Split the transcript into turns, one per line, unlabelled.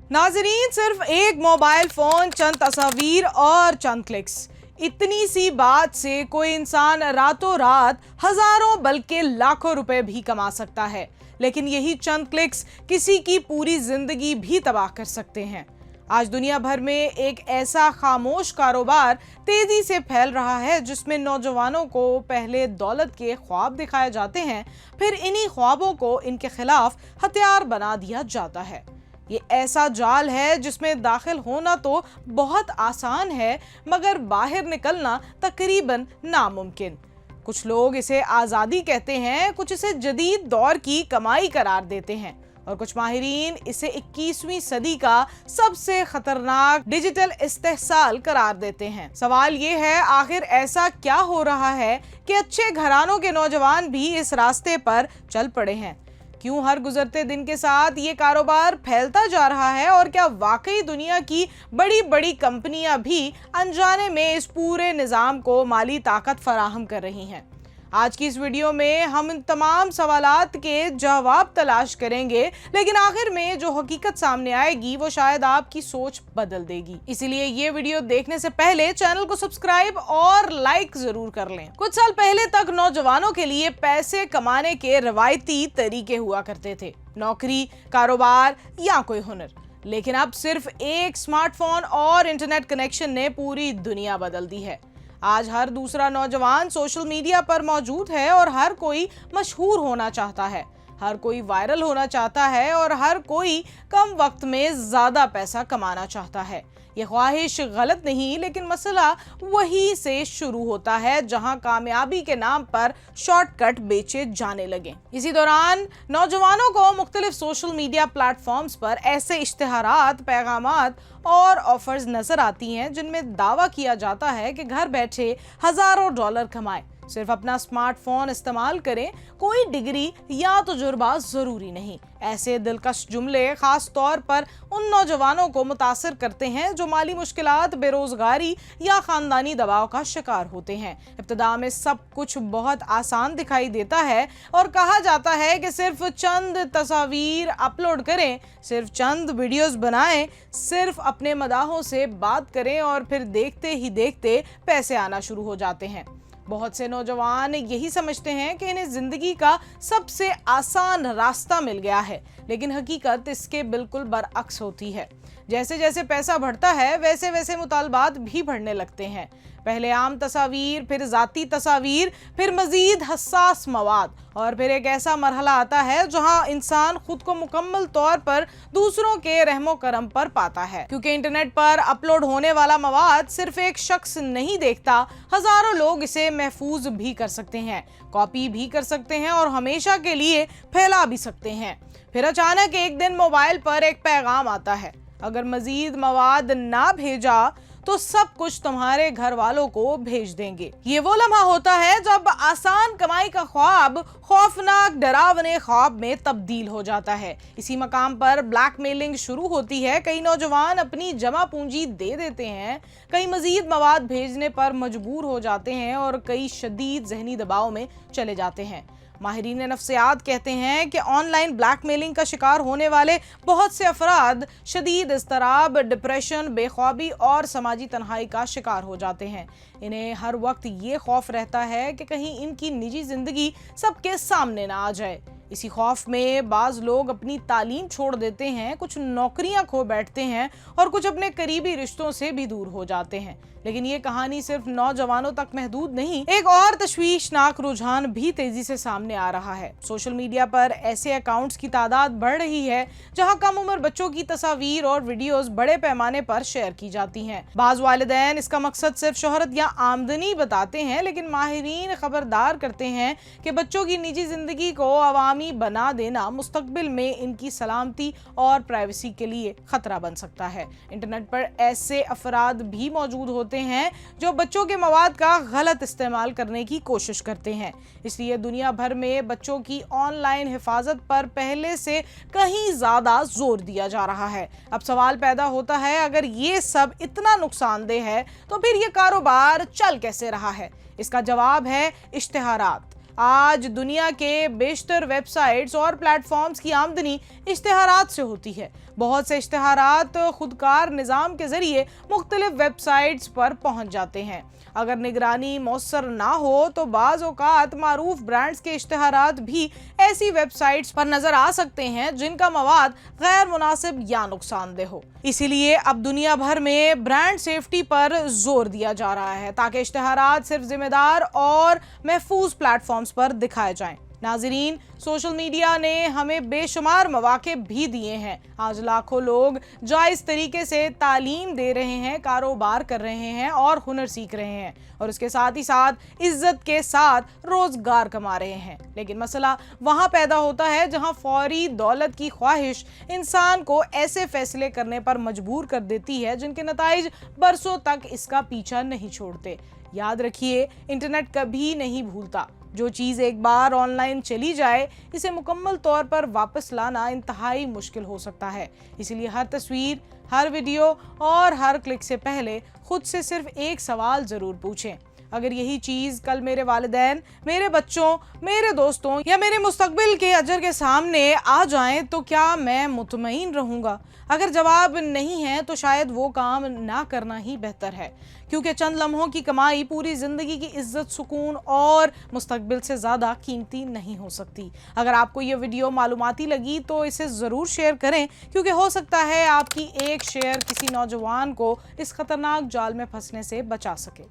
नाजरीन, सिर्फ एक मोबाइल फोन, चंद तस्वीर और चंद क्लिक्स, इतनी सी बात से कोई इंसान रातों रात हजारों बल्कि लाखों रुपए भी कमा सकता है। लेकिन यही चंद क्लिक्स किसी की पूरी जिंदगी भी तबाह कर सकते हैं। आज दुनिया भर में एक ऐसा खामोश कारोबार तेजी से फैल रहा है जिसमें नौजवानों को पहले दौलत के ख्वाब दिखाए जाते हैं, फिर इन्हीं ख्वाबों को इनके खिलाफ हथियार बना दिया जाता है। ये ऐसा जाल है जिसमें दाखिल होना तो बहुत आसान है, मगर बाहर निकलना तकरीबन नामुमकिन। कुछ लोग इसे आज़ादी कहते हैं, कुछ इसे जदीद दौर की कमाई करार देते हैं और कुछ माहिरीन इसे 21वीं सदी का सबसे खतरनाक डिजिटल इस्तेहसाल करार देते हैं। सवाल ये है, आखिर ऐसा क्या हो रहा है कि अच्छे घरानों के नौजवान भी इस रास्ते पर चल पड़े हैं? क्यों हर गुजरते दिन के साथ ये कारोबार फैलता जा रहा है और क्या वाकई दुनिया की बड़ी बड़ी कंपनियां भी अनजाने में इस पूरे निज़ाम को माली ताकत फराहम कर रही हैं? आज की इस वीडियो में हम इन तमाम सवालात के जवाब तलाश करेंगे, लेकिन आखिर में जो हकीकत सामने आएगी वो शायद आपकी सोच बदल देगी। इसीलिए ये वीडियो देखने से पहले चैनल को सब्सक्राइब और लाइक जरूर कर लें। कुछ साल पहले तक नौजवानों के लिए पैसे कमाने के रवायती तरीके हुआ करते थे, नौकरी, कारोबार या कोई हुनर। लेकिन अब सिर्फ एक स्मार्टफोन और इंटरनेट कनेक्शन ने पूरी दुनिया बदल दी है। आज हर दूसरा नौजवान सोशल मीडिया पर मौजूद है और हर कोई मशहूर होना चाहता है, हर कोई वायरल होना चाहता है और हर कोई कम वक्त में ज्यादा पैसा कमाना चाहता है। ये ख्वाहिश गलत नहीं, लेकिन मसला वही से शुरू होता है जहां कामयाबी के नाम पर शॉर्टकट बेचे जाने लगे। इसी दौरान नौजवानों को मुख्तलिफ सोशल मीडिया प्लेटफॉर्म्स पर ऐसे इश्तिहारात, पैगामात और ऑफर्स नजर आती हैं जिनमें दावा किया जाता है कि घर बैठे हजारों डॉलर कमाएं, सिर्फ अपना स्मार्टफोन इस्तेमाल करें, कोई डिग्री या तजुर्बा जरूरी नहीं। ऐसे दिलकश जुमले खास तौर पर उन नौजवानों को मुतासिर करते हैं जो माली मुश्किलात, बेरोजगारी या खानदानी दबाव का शिकार होते हैं। इब्तिदा में सब कुछ बहुत आसान दिखाई देता है और कहा जाता है कि सिर्फ चंद तस्वीर अपलोड करें, सिर्फ चंद वीडियोस बनाएं, सिर्फ अपने मदाहों से बात करें और फिर देखते ही देखते पैसे आना शुरू हो जाते हैं। बहुत से नौजवान यही समझते हैं कि इन्हें जिंदगी का सबसे आसान रास्ता मिल गया है, लेकिन हकीकत इसके बिल्कुल बरअक्स होती है। जैसे जैसे पैसा बढ़ता है वैसे वैसे मुतालबात भी बढ़ने लगते हैं। पहले आम तस्वीर, फिर जाती तस्वीर, फिर मजीद हसास मवाद और फिर एक ऐसा मरहला आता है जहां इंसान खुद को मुकम्मल तौर पर दूसरों के रहमो करम पर पाता है। क्योंकि इंटरनेट पर अपलोड होने वाला मवाद सिर्फ एक शख्स नहीं देखता, हजारों लोग इसे महफूज भी कर सकते हैं, कॉपी भी कर सकते हैं और हमेशा के लिए फैला भी सकते हैं। फिर अचानक एक दिन मोबाइल पर एक पैगाम आता है, अगर मजीद मवाद ना भेजा तो सब कुछ तुम्हारे घर वालों को भेज देंगे। ये वो लम्हा होता है जब आसान कमाई का ख्वाब खौफनाक डरावने ख्वाब में तब्दील हो जाता है। इसी मकाम पर ब्लैकमेलिंग शुरू होती है। कई नौजवान अपनी जमा पूंजी दे देते हैं, कई मजीद मवाद भेजने पर मजबूर हो जाते हैं और कई शदीद जहनी दबाव में चले जाते हैं। माहिरीन नफ्सियात कहते हैं कि ऑनलाइन ब्लैकमेलिंग का शिकार होने वाले बहुत से अफराद शदीद इज़्तिराब, डिप्रेशन, बेख्वाबी और समाजी तन्हाई का शिकार हो जाते हैं। इन्हें हर वक्त ये खौफ रहता है कि कहीं इनकी निजी जिंदगी सबके सामने ना आ जाए। इसी खौफ में बाज़ लोग अपनी तालीम छोड़ देते हैं, कुछ नौकरियां खो बैठते हैं और कुछ अपने करीबी रिश्तों से भी दूर हो जाते हैं। लेकिन ये कहानी सिर्फ नौजवानों तक महदूद नहीं, एक और तशवीशनाक रुझान भी तेजी से सामने आ रहा है। सोशल मीडिया पर ऐसे अकाउंट्स की तादाद बढ़ रही है जहां कम उम्र बच्चों की तस्वीर और वीडियोस बड़े पैमाने पर शेयर की जाती हैं। बाज़ वालिदैन इसका मकसद सिर्फ शोहरत या आमदनी बताते हैं, लेकिन माहिरीन खबरदार करते हैं कि बच्चों की निजी जिंदगी को अवामी बना देना मुस्तकबिल में इनकी सलामती और प्राइवेसी के लिए खतरा बन सकता है। इंटरनेट पर ऐसे अफराद भी मौजूद होते हैं जो बच्चों के मवाद का गलत इस्तेमाल करने की कोशिश करते हैं। इसलिए दुनिया भर में बच्चों की ऑनलाइन हिफाजत पर पहले से कहीं ज्यादा जोर दिया जा रहा है। अब सवाल पैदा होता है, अगर ये सब इतना नुकसानदेह है तो फिर ये कारोबार चल कैसे रहा है? इसका जवाब है इश्तिहारात। आज दुनिया के बेशतर वेबसाइट्स और प्लेटफॉर्म्स की आमदनी इश्तिहारात से होती है। बहुत से इश्तिहारात खुदकार निज़ाम के जरिए मुख्तलिफ वेबसाइट्स पर पहुंच जाते हैं। अगर निगरानी मौसर ना हो तो बाज़ औक़ात मारूफ ब्रांड्स के इश्तिहारात भी ऐसी वेबसाइट्स पर नजर आ सकते हैं जिनका मवाद गैर मुनासिब या नुकसानदेह हो। इसीलिए अब दुनिया भर में ब्रांड सेफ्टी पर जोर दिया जा रहा है ताकि इश्तिहारात सिर्फ जिम्मेदार और महफूज प्लेटफॉर्म्स पर दिखाए जाएं। नाज़रीन, सोशल मीडिया ने हमें बेशुमार मौके भी दिए हैं। आज लाखों लोग जायज़ तरीके से तालीम दे रहे हैं, कारोबार कर रहे हैं और हुनर सीख रहे हैं और उसके साथ ही साथ इज्जत के साथ रोजगार कमा रहे हैं। लेकिन मसला वहाँ पैदा होता है जहाँ फौरी दौलत की ख्वाहिश इंसान को ऐसे फैसले करने पर मजबूर कर देती है जिनके नताइज बरसों तक इसका पीछा नहीं छोड़ते। याद रखिए, इंटरनेट कभी नहीं भूलता। जो चीज़ एक बार ऑनलाइन चली जाए, इसे मुकम्मल तौर पर वापस लाना इंतहाई मुश्किल हो सकता है। इसीलिए हर तस्वीर, हर वीडियो और हर क्लिक से पहले खुद से सिर्फ एक सवाल ज़रूर पूछें। अगर यही चीज़ कल मेरे वालिदैन, मेरे बच्चों, मेरे दोस्तों या मेरे मुस्तकबिल के अजर के सामने आ जाएं तो क्या मैं मुतमईन रहूँगा? अगर जवाब नहीं है तो शायद वो काम ना करना ही बेहतर है, क्योंकि चंद लम्हों की कमाई पूरी ज़िंदगी की इज्जत, सुकून और मुस्तकबिल से ज़्यादा कीमती नहीं हो सकती। अगर आपको ये वीडियो मालूमाती लगी तो इसे ज़रूर शेयर करें, क्योंकि हो सकता है आपकी एक शेयर किसी नौजवान को इस खतरनाक जाल में फंसने से बचा सके।